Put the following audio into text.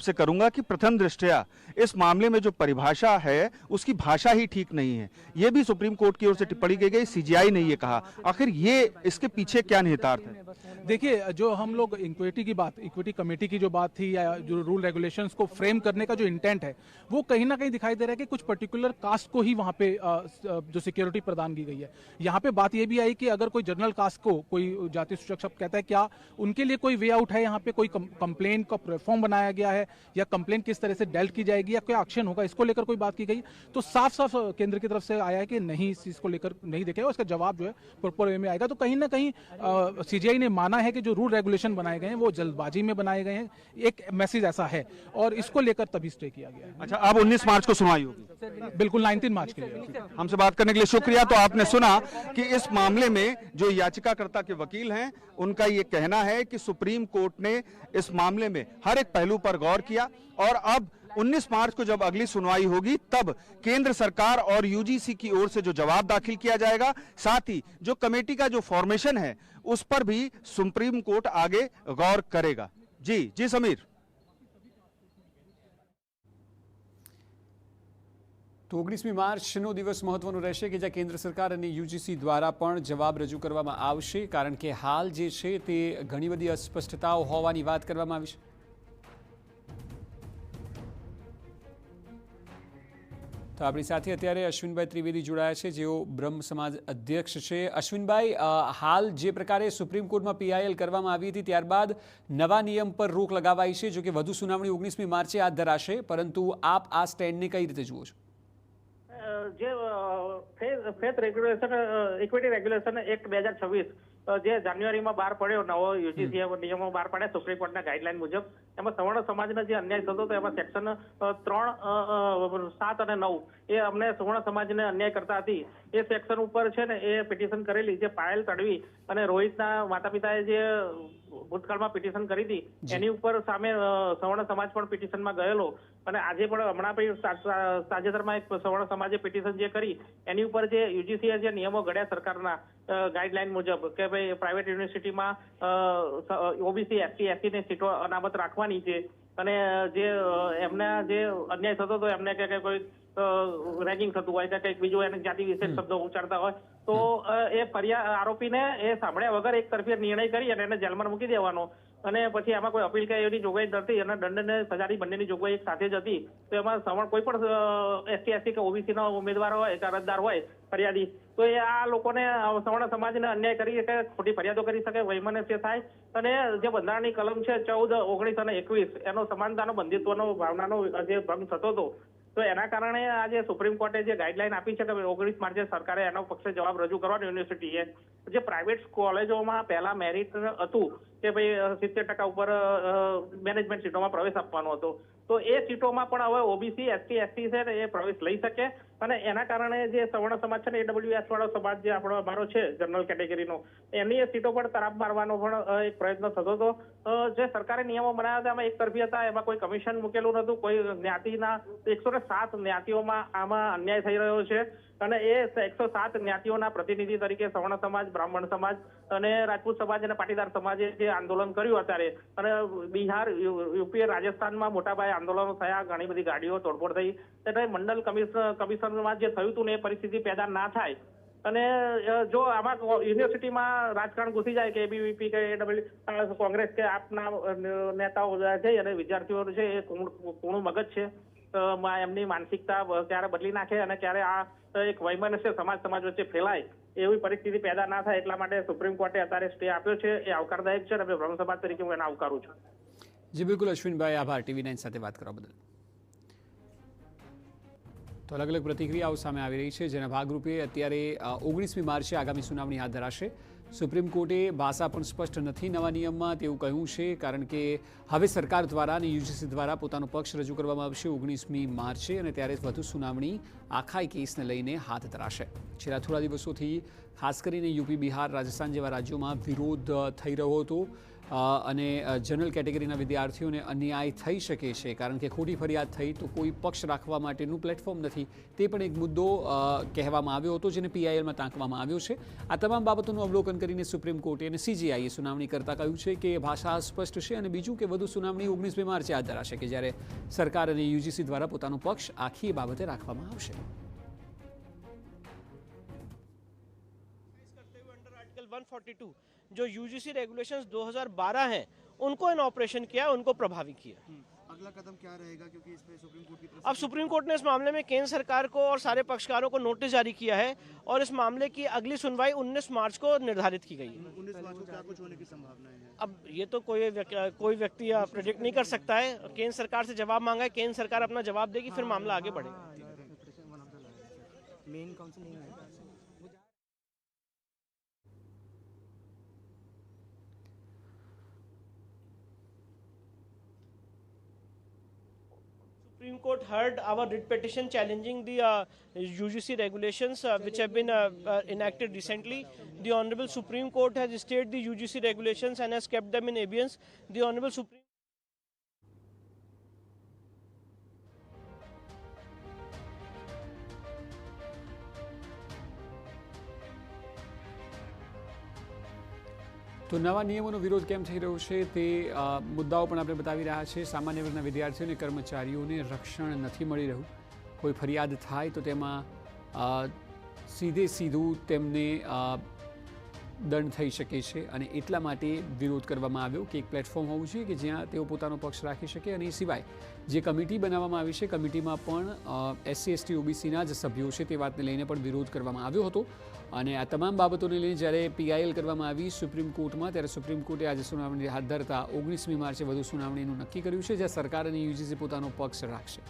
आपसे करूंगा कि प्रथम दृष्टया इस मामले में जो परिभाषा है उसकी भाषा ही ठीक नहीं है। यह भी सुप्रीम कोर्ट की ओर से टिप्पणी की गई, सीजीआई ने यह कहा। आखिर ये इसके पीछे क्या निहितार्थ है? देखिए, जो हम लोग इक्विटी कमेटी की जो बात थी या जो रूल रेगुलेशंस को फ्रेम करने का जो इंटेंट है, वो कहीं ना कहीं दिखाई दे रहा है कि कुछ पर्टिकुलर कास्ट को ही वहां पे जो सिक्योरिटी प्रदान की गई है। यहाँ पे बात ये भी आई कि अगर कोई जनरल कास्ट को कोई जाति सूचक शब्द कहता है, क्या उनके लिए कोई वे आउट है? यहाँ पे कोई कंप्लेन का प्लेटफॉर्म बनाया गया है या कंप्लेन किस तरह से डेल्ट की जाएगी या कोई एक्शन होगा, इसको लेकर कोई बात की गई? तो साफ साफ केंद्र की तरफ से आया है कि नहीं, इस चीज को लेकर नहीं देखेगा, उसका जवाब जो है प्रॉपर वे में आएगा। तो कहीं ना कहीं सीजीआई ने माना है कि जो रूल रेगुलेशन बनाए गए हैं वो जल्दबाजी में बनाए गए हैं, एक मैसेज ऐसा है, और इसको लेकर तभी स्टे किया गया है। अच्छा, अब 19 मार्च को सुनवाई होगी? बिल्कुल, 19 मार्च के लिए। हमसे बात करने के लिए शुक्रिया। तो आपने सुना कि इस मामले में जो याचिकाकर्ता के वकील हैं, उनका ये कहना है कि सुप्रीम कोर्ट ने इस मामले में हर एक पहलू पर गौर किया और अब 19 मार्च को जब अगली सुनवाई होगी तब केंद्र सरकार और यूजीसी की ओर से जो जवाब दाखिल किया जाएगा, साथ ही जो कमेटी का जो फॉर्मेशन है उस पर भी सुप्रीम कोर्ट आगे गौर करेगा। जी समीर। तो 19મી માર્ચનો દિવસ મહત્વનો રહેશે કે જ્યાં કેન્દ્ર સરકાર અને યુજીસી દ્વારા પણ જવાબ રજૂ કરવામાં આવશે, કારણ કે હાલ જે છે તે ઘણી બધી અસ્પષ્ટતાઓ હોવાની વાત કરવામાં આવી છે। તો આપણી સાથે અત્યારે અશ્વિનભાઈ ત્રિવેદી જોડાયા છે, જેઓ બ્રહ્મ સમાજ અધ્યક્ષ છે। અશ્વિનભાઈ, હાલ જે પ્રકારે સુપ્રીમ કોર્ટમાં પીઆઈએલ કરવામાં આવી હતી ત્યારબાદ નવા નિયમ પર રોક લગાવાઈ છે, જો કે વધુ સુનાવણી 19મી માર્ચે હાથ ધરાશે, પરંતુ આપ આ સ્ટેન્ડને કઈ રીતે જુઓ છો? જે faith regulation equity regulation act 2026 જે જાન્યુઆરીમાં બહાર પડ્યો, નવો યુજીસી નિયમો બહાર પડ્યા સુપ્રીમ કોર્ટના ગાઈડલાઈન મુજબ, એમાં સવર્ણ સમાજને જે અન્યાય થતો હતો એમાં સેક્શન 3, 7 અને 9 એ અમને સવર્ણ સમાજને અન્યાય કરતા હતી એ સેક્શન ઉપર છે ને એ પિટિશન કરેલી, જે પાયલ તડવી અને રોહિતના માતા પિતાએ જે ભૂતકાળમાં પિટિશન કરી હતી એની ઉપર સામે સવર્ણ સમાજ પણ પિટિશનમાં ગયેલો, અને આજે પણ હમણાં પણ તાજેતરમાં એક સવર્ણ સમાજે પિટિશન જે કરી એની ઉપર જે યુજીસીએ જે નિયમો ઘડ્યા સરકારના ગાઈડલાઈન મુજબ કે ભાઈ પ્રાઇવેટ યુનિવર્સિટીમાં ઓબીસી એસટી ની સીટો અનામત રાખવાની છે, અને જે એમને જે અન્યાય થતો હતો એમને કે કોઈ રેગિંગ થતું હોય કે કંઈક બીજું એને જાતિ વિશેષ શબ્દો ઉચ્ચારતા હોય તો એ આરોપીને એ સાંભળ્યા વગર એક તરફી નિર્ણય કરી અને એને જેલમાં મૂકી દેવાનો, અને પછી આમાં કોઈ અપીલ કે એની જોગવાઈ નથી, અને દંડને સજાની બંનેની જોગવાઈ એક સાથે જ હતી। તો એમાં કોઈ પણ એસટી કે ઓબીસી નો ઉમેદવાર હોય કે અરજદાર હોય ફરિયાદી, તો એ આ લોકોને સવર્ણ સમાજને અન્યાય કરી શકે, ખોટી ફરિયાદો કરી શકે, વૈમનસ્ય થાય, અને જે બંધારણની કલમ છે 14, 19 અને 21 એનો સમાનતાનો બંધિત્વનો ભાવનાનો જે ભંગ થતો હતો, તો એના કારણે આજે સુપ્રીમ કોર્ટે જે ગાઈડલાઈન આપી છે કે 19 માર્ચે સરકારે એનો પક્ષે જવાબ રજૂ કરવાનો યુનિવર્સિટીએ, જે પ્રાઇવેટ કોલેજોમાં પહેલા મેરિટ હતું કે ભાઈ 70% ઉપર મેનેજમેન્ટ સીટોમાં પ્રવેશ આપવાનો હતો, તો એ સીટોમાં પણ હવે ઓબીસી એસટી છે ને એ પ્રવેશ લઈ શકે, અને એના કારણે જે સવર્ણ સમાજ છે ને એડબ્લ્યુએસ વાળો સમાજ જે આપણો અમારો છે જનરલ કેટેગરીનો, એની એ સીટો પર તરાપ મારવાનો પણ એક પ્રયત્ન થતો હતો। જે સરકારે નિયમો બનાવ્યા હતા એમાં એક તરફી હતા, એમાં કોઈ કમિશન મૂકેલું નતું, કોઈ જ્ઞાતિના 107 જ્ઞાતિઓમાં આમાં અન્યાય થઈ રહ્યો છે, અને એ 107 જ્ઞાતિઓના પ્રતિનિધિ તરીકે સવર્ણ સમાજ, બ્રાહ્મણ સમાજ અને રાજપૂત સમાજ અને પાટીદાર સમાજે જે આંદોલન કર્યું અત્યારે, અને બિહાર, યુપી, રાજસ્થાનમાં મોટા પાયે આંદોલનો થયા, ઘણી બધી ગાડીઓ તોડફોડ થઈ, એટલે મંડળ કમિશનમાં જે થયું હતું ને એ પરિસ્થિતિ પેદા ના થાય, અને જો આમાં યુનિવર્સિટીમાં રાજકારણ ઘૂસી જાય કે એબીવીપી કે એડબ્લ્યુ કોંગ્રેસ કે આપના નેતાઓ છે અને વિદ્યાર્થીઓ છે એ કૂણું મગજ છે, એમની માનસિકતા ક્યારે બદલી નાખે અને ક્યારે આ એક વૈમનસ્ય સમાજ વચ્ચે ફેલાય એવી પરિસ્થિતિ પેદા ના થાય, એટલા માટે સુપ્રીમ કોર્ટે અત્યારે સ્ટે આપ્યો છે, એ આવકારદાયક છે, અને બ્રહ્મ સમાજ તરીકે હું એને આવકારું છું। જી બિલકુલ અશ્વિનભાઈ, આભાર TV9 સાથે વાત કરવા બદલ। તો અલગ અલગ પ્રતિક્રિયાઓ સામે આવી રહી છે, જેના ભાગરૂપે અત્યારે 19મી માર્ચે આગામી સુનાવણી હાથ ધરાશે। સુપ્રીમ કોર્ટે ભાષા પણ સ્પષ્ટ નથી નવા નિયમમાં તેવું કહ્યું છે, કારણ કે હવે સરકાર દ્વારા અને યુજીસી દ્વારા પોતાનો પક્ષ રજૂ કરવામાં આવશે 19મી માર્ચે, અને ત્યારે વધુ સુનાવણી આખા કેસને લઈને હાથ ધરાશે। છેલ્લા થોડા દિવસોથી ખાસ કરીને યુપી, બિહાર, રાજસ્થાન જેવા રાજ્યોમાં વિરોધ થઈ રહ્યો હતો અને જનરલ કેટેગરીના વિદ્યાર્થીઓને અન્યાય થઈ શકે છે કારણ કે ખોટી ફરિયાદ થઈ તો કોઈ પક્ષ રાખવા માટેનું પ્લેટફોર્મ નથી, તે પણ એક મુદ્દો કહેવામાં આવ્યો હતો જેને PILમાં ટાંકવામાં આવ્યો છે. આ તમામ બાબતોનું અવલોકન કરીને સુપ્રીમ કોર્ટે અને CJIએ સુનાવણી કરતાં કહ્યું છે કે ભાષા અસ્પષ્ટ છે અને બીજું કે વધુ સુનાવણી 19મી માર્ચે હાથ ધરાશે કે જ્યારે સરકાર અને UGC દ્વારા પોતાનો પક્ષ આખી બાબતે રાખવામાં આવશે. आर्टिकल 142 जो यूजीसी रेगुलेशंस 2012 हैं उनको इनऑपरेशन किया, उनको प्रभावी किया. अगला कदम क्या रहेगा, क्योंकि इस पे सुप्रीम कोर्ट की तरफ अब सुप्रीम कोर्ट ने इस मामले में केंद्र सरकार को और सारे पक्षकारों को नोटिस जारी किया है और इस मामले की अगली सुनवाई 19 मार्च को निर्धारित की गई है. 19 मार्च को क्या कुछ होने की संभावनाएं हैं? अब ये तो कोई व्यक्ति प्रेडिक्ट नहीं कर सकता है. केंद्र सरकार से जवाब मांगा है, केंद्र सरकार अपना जवाब देगी, फिर मामला आगे बढ़ेगा. Supreme Court heard our writ petition challenging the UGC regulations which have been enacted recently. The Honorable Supreme Court has stayed the UGC regulations and has kept them in abeyance. The Honorable Supreme તો નવા નિયમોનો વિરોધ કેમ થઈ રહ્યો છે તે મુદ્દાઓ પણ આપણે બતાવી રહ્યા છે. સામાન્ય વર્ગના વિદ્યાર્થીઓને કર્મચારીઓને રક્ષણ નથી મળી રહ્યું. કોઈ ફરિયાદ થાય તો તેમાં સીધું તેમને દંડ થઈ શકે છે અને એટલા માટે વિરોધ કરવામાં આવ્યો કે એક પ્લેટફોર્મ હોવું જોઈએ કે જ્યાં તેઓ પોતાનો પક્ષ રાખી શકે. અને એ સિવાય જે કમિટી બનાવવામાં આવી છે કમિટીમાં પણ SC ST OBCના જ સભ્યો છે તે વાતને લઈને પણ વિરોધ કરવામાં આવ્યો હતો. અને આ તમામ બાબતોને લઈને જ્યારે PIL કરવામાં આવી સુપ્રીમ કોર્ટમાં ત્યારે સુપ્રીમ કોર્ટે આજે સુનાવણી હાથ ધરતા 19મી માર્ચે વધુ સુનાવણીનું નક્કી કર્યું છે જ્યાં સરકાર અને UGC પોતાનો પક્ષ રાખશે.